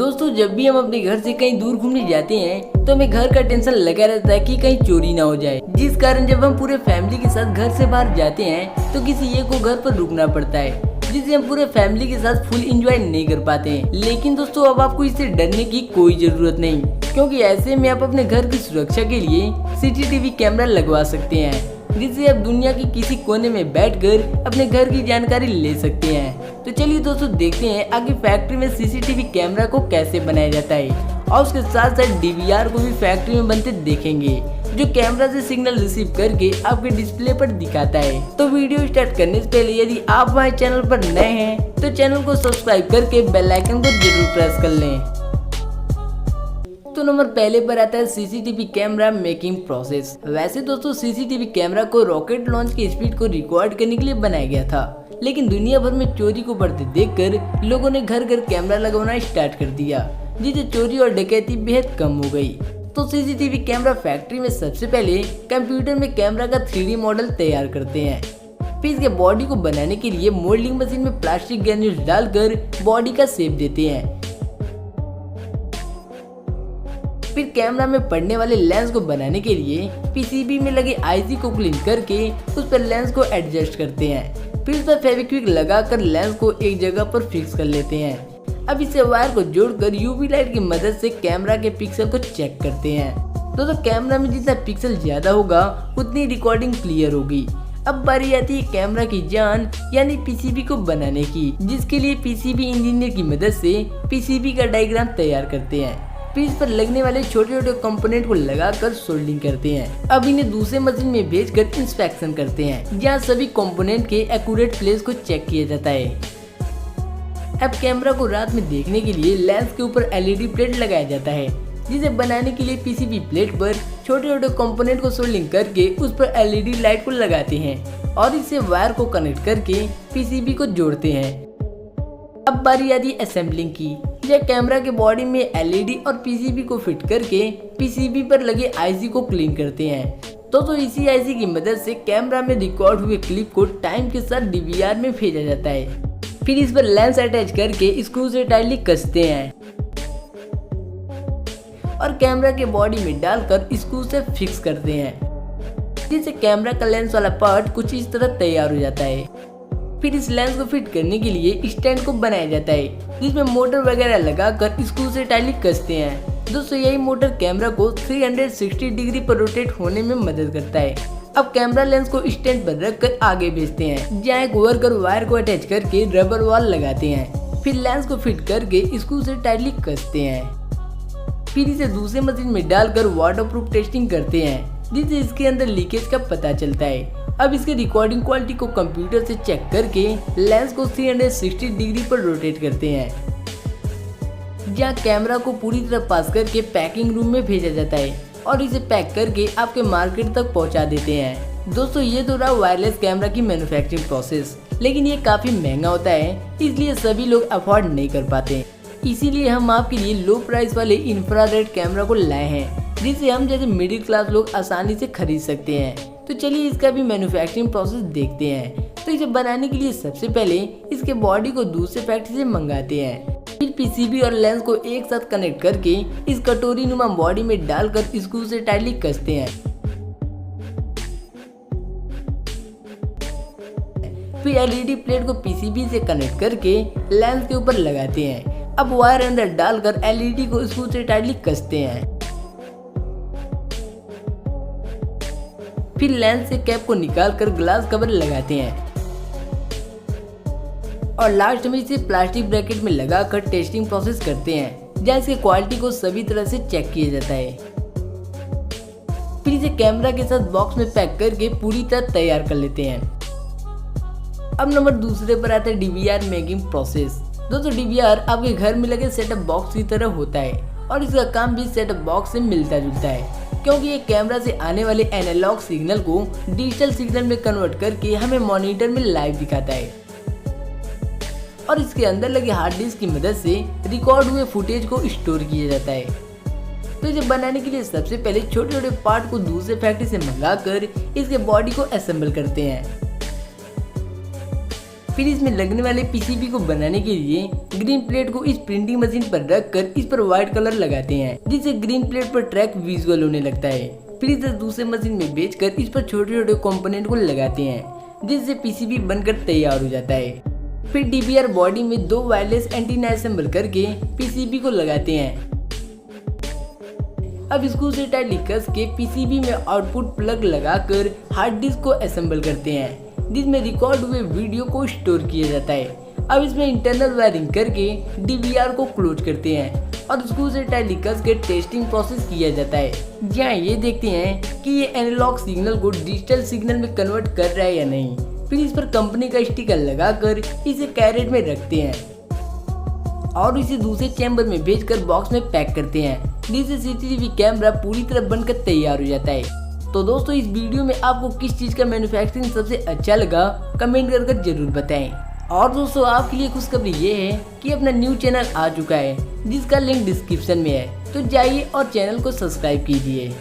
दोस्तों जब भी हम अपने घर से कहीं दूर घूमने जाते हैं तो हमें घर का टेंशन लगा रहता है कि कहीं चोरी ना हो जाए, जिस कारण जब हम पूरे फैमिली के साथ घर से बाहर जाते हैं तो किसी एक को घर पर रुकना पड़ता है, जिससे हम पूरे फैमिली के साथ फुल एंजॉय नहीं कर पाते हैं। लेकिन दोस्तों अब आपको इससे डरने की कोई जरूरत नहीं, क्योंकि ऐसे में आप अपने घर की सुरक्षा के लिए CCTV कैमरा लगवा सकते हैं, जिससे आप दुनिया के किसी कोने में बैठकर अपने घर की जानकारी ले सकते हैं। तो चलिए दोस्तों देखते हैं आगे फैक्ट्री में CCTV कैमरा को कैसे बनाया जाता है, और उसके साथ साथ DVR को भी फैक्ट्री में बनते देखेंगे, जो कैमरा से सिग्नल रिसीव करके आपके डिस्प्ले पर दिखाता है। तो वीडियो स्टार्ट करने से पहले यदि आप हमारे चैनल पर नए हैं तो चैनल को सब्सक्राइब करके बेल आइकन को जरूर प्रेस कर लें। तो नंबर पहले पर आता है CCTV कैमरा मेकिंग प्रोसेस। वैसे दोस्तों CCTV कैमरा को रॉकेट लॉन्च की स्पीड को रिकॉर्ड करने के लिए बनाया गया था, लेकिन दुनिया भर में चोरी को बढ़ते देखकर लोगों ने घर घर कैमरा लगवाना स्टार्ट कर दिया, जिससे चोरी और डकैती बेहद कम हो गई। तो CCTV कैमरा फैक्ट्री में सबसे पहले कंप्यूटर में कैमरा का 3D मॉडल तैयार करते हैं। फिर इसके बॉडी को बनाने के लिए मोल्डिंग मशीन में प्लास्टिक ग्रेन्यूल्स डालकर बॉडी का शेप देते हैं। फिर कैमरा में पड़ने वाले लेंस को बनाने के लिए PCB में लगे IC को क्लीन करके उस पर लेंस को एडजस्ट करते हैं। फिर उस पर फेविक्विक लगाकर लेंस को एक जगह पर फिक्स कर लेते हैं। अब इसे वायर को जोड़कर UV लाइट की मदद से कैमरा के पिक्सल को चेक करते हैं। दोस्तों कैमरा में जितना पिक्सल ज्यादा होगा उतनी रिकॉर्डिंग क्लियर होगी। अब बारी आती है कैमरा की जान यानी PCB को बनाने की, जिसके लिए PCB इंजीनियर की मदद से PCB का डायग्राम तैयार करते हैं। फिर इस पर लगने वाले छोटे छोटे कंपोनेंट को लगाकर सोल्डिंग करते हैं। अब इन्हें दूसरे मशीन में भेजकर इंस्पेक्शन करते हैं, जहां सभी कंपोनेंट के एक्यूरेट प्लेस को चेक किया जाता है। अब कैमरा को रात में देखने के लिए लेंस के ऊपर LED प्लेट लगाया जाता है, जिसे बनाने के लिए PCB प्लेट पर छोटे छोटे कंपोनेंट को सोल्डिंग करके उस पर LED लाइट को लगाते हैं और इससे वायर को कनेक्ट करके PCB को जोड़ते हैं। अब बारी आती है असेंबलिंग की। यह कैमरा के बॉडी में LED और PCB को फिट करके PCB पर लगे IC को क्लीन करते हैं। तो इसी IC की मदद से कैमरा में रिकॉर्ड हुए क्लिप को टाइम के साथ DVR में भेजा जाता है। फिर इस पर लेंस अटैच करके स्क्रू से टाइटली कसते हैं और कैमरा के बॉडी में डालकर स्क्रू से फिक्स करते हैं, जिससे कैमरा का लेंस वाला पार्ट कुछ इस तरह तैयार हो जाता है। फिर इस लेंस को फिट करने के लिए स्टैंड को बनाया जाता है, जिसमें मोटर वगैरह लगाकर स्क्रू से टाइटली कसते हैं। दोस्तों यही मोटर कैमरा को 360 डिग्री पर रोटेट होने में मदद करता है। अब कैमरा लेंस को स्टैंड पर रखकर आगे भेजते हैं, जहाँ एक वर्कर वायर को अटैच करके रबर वॉल लगाते हैं। फिर लेंस को फिट करके स्क्रू से टाइटली कसते हैं। फिर इसे दूसरे मशीन में डालकर वाटरप्रूफ टेस्टिंग करते हैं, जिससे इसके अंदर लीकेज का पता चलता है। अब इसके रिकॉर्डिंग क्वालिटी को कंप्यूटर से चेक करके लेंस को 360 डिग्री पर रोटेट करते हैं, जहाँ कैमरा को पूरी तरह पास करके पैकिंग रूम में भेजा जाता है और इसे पैक करके आपके मार्केट तक पहुंचा देते हैं। दोस्तों ये तो रहा वायरलेस कैमरा की मैन्युफैक्चरिंग प्रोसेस, लेकिन ये काफी महंगा होता है, इसलिए सभी लोग अफोर्ड नहीं कर पाते। इसीलिए हम आपके लिए लो प्राइस वाले इंफ्रारेड कैमरा को लाए हैं, जिसे हम जैसे मिडिल क्लास लोग आसानी से खरीद सकते हैं। तो चलिए इसका भी मैन्युफैक्चरिंग प्रोसेस देखते हैं। तो इसे बनाने के लिए सबसे पहले इसके बॉडी को दूसरे फैक्ट्री से मंगाते हैं। फिर PCB और लेंस को एक साथ कनेक्ट करके इस कटोरी नुमा बॉडी में डालकर स्क्रू से टाइटली कसते हैं। फिर LED प्लेट को PCB से कनेक्ट करके लेंस के ऊपर लगाते हैं। अब वायर अंदर डालकर LED को स्क्रू से टाइटली कसते हैं। फिर लेंस से कैप को निकालकर ग्लास कवर लगाते हैं और लास्ट में इसे प्लास्टिक ब्रैकेट में लगाकर टेस्टिंग प्रोसेस करते हैं, जहाँ इसकी क्वालिटी को सभी तरह से चेक किया जाता है। फिर इसे कैमरा के साथ बॉक्स में पैक करके पूरी तरह तैयार कर लेते हैं। अब नंबर दूसरे पर आता है DVR मेकिंग प्रोसेस। दोस्तों DVR आपके घर में लगे सेटअप बॉक्स की तरह होता है और इसका काम भी सेटअप बॉक्स से मिलता जुलता है, क्योंकि ये कैमरा से आने वाले एनालॉग सिग्नल को डिजिटल सिग्नल में कन्वर्ट करके हमें मॉनिटर में लाइव दिखाता है और इसके अंदर लगे हार्ड डिस्क की मदद से रिकॉर्ड हुए फुटेज को स्टोर किया जाता है। तो इसे बनाने के लिए सबसे पहले छोटे छोटे पार्ट को दूसरे फैक्ट्री से मंगाकर इसके बॉडी को असेंबल करते हैं। फिर इसमें लगने वाले पीसीबी को बनाने के लिए ग्रीन प्लेट को इस प्रिंटिंग मशीन पर रखकर इस पर व्हाइट कलर लगाते हैं, जिससे ग्रीन प्लेट पर ट्रैक विजुअल होने लगता है। फिर इसे दूसरे मशीन में बेचकर इस पर छोटे छोटे कंपोनेंट को लगाते हैं, जिससे पीसीबी बनकर तैयार हो जाता है। फिर डीबीआर बॉडी में 2 वायरलेस एंटीना असेंबल करके पीसीबी को लगाते हैं। अब स्क्रू से टाइटली कस के पीसीबी में आउटपुट प्लग लगाकर हार्ड डिस्क को असेंबल करते हैं, जिसमें रिकॉर्ड हुए वीडियो को स्टोर किया जाता है। अब इसमें इंटरनल वायरिंग करके डीवीआर को क्लोज करते हैं और स्क्रू से टाइटली कस के टेस्टिंग प्रोसेस किया जाता है, जहाँ ये देखते हैं कि ये एनालॉग सिग्नल को डिजिटल सिग्नल में कन्वर्ट कर रहा है या नहीं। फिर इस पर कंपनी का स्टिकर लगाकर इसे कैरेट में रखते हैं और इसे दूसरे चैम्बर में भेजकर बॉक्स में पैक करते हैं, जिससे सीसीटीवी कैमरा पूरी तरह बनकर तैयार हो जाता है। तो दोस्तों, इस वीडियो में आपको किस चीज़ का मैन्युफैक्चरिंग सबसे अच्छा लगा कमेंट कर जरूर बताएं। और दोस्तों, आपके लिए खुशखबरी ये है कि अपना न्यू चैनल आ चुका है, जिसका लिंक डिस्क्रिप्शन में है, तो जाइए और चैनल को सब्सक्राइब कीजिए।